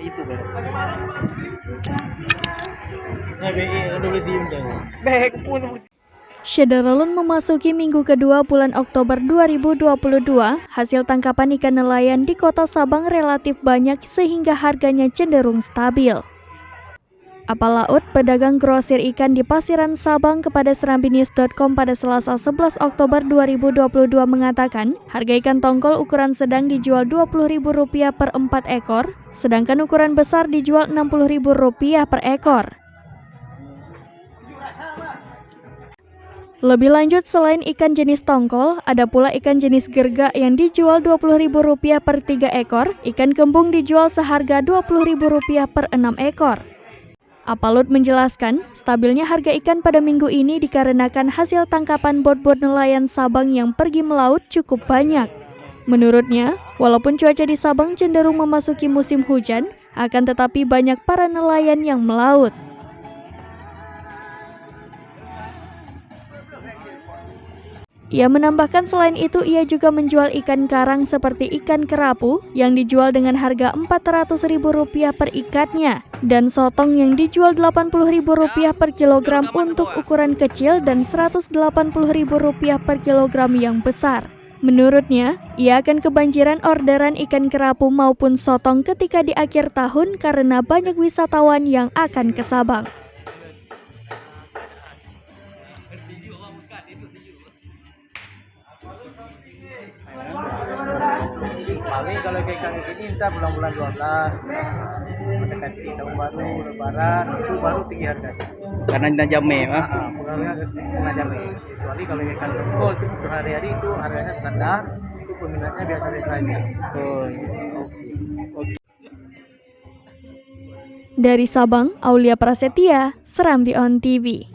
itu kan. Nah, udah beli diundang. Bek pun. Syederalun memasuki minggu kedua bulan Oktober 2022, hasil tangkapan ikan nelayan di kota Sabang relatif banyak sehingga harganya cenderung stabil. Apalaut, pedagang grosir ikan di Pasiran Sabang kepada serambinews.com pada Selasa 11 Oktober 2022 mengatakan, harga ikan tongkol ukuran sedang dijual Rp20.000 per 4 ekor, sedangkan ukuran besar dijual Rp60.000 per ekor. Lebih lanjut, selain ikan jenis tongkol, ada pula ikan jenis gerga yang dijual Rp20.000 per 3 ekor, ikan kembung dijual seharga Rp20.000 per 6 ekor. Apalut menjelaskan, stabilnya harga ikan pada minggu ini dikarenakan hasil tangkapan bot-bot nelayan Sabang yang pergi melaut cukup banyak. Menurutnya, walaupun cuaca di Sabang cenderung memasuki musim hujan, akan tetapi banyak para nelayan yang melaut. Ia menambahkan selain itu ia juga menjual ikan karang seperti ikan kerapu yang dijual dengan harga Rp400.000 per ikatnya dan sotong yang dijual Rp80.000 per kilogram untuk ukuran kecil dan Rp180.000 per kilogram yang besar. Menurutnya, ia akan kebanjiran orderan ikan kerapu maupun sotong ketika di akhir tahun karena banyak wisatawan yang akan ke Sabang. Paling kalau kayak ikan gini kita bulan-bulan 12 mendekati tahun baru lebaran itu baru tinggi harganya karena najame pengaruhnya kena jamin. Kecuali kalau ikan tongkol itu untuk hari-hari itu harganya standar, itu peminatnya biasa-biasa aja. Dari Sabang, Aulia Prasetya, Serambi On TV.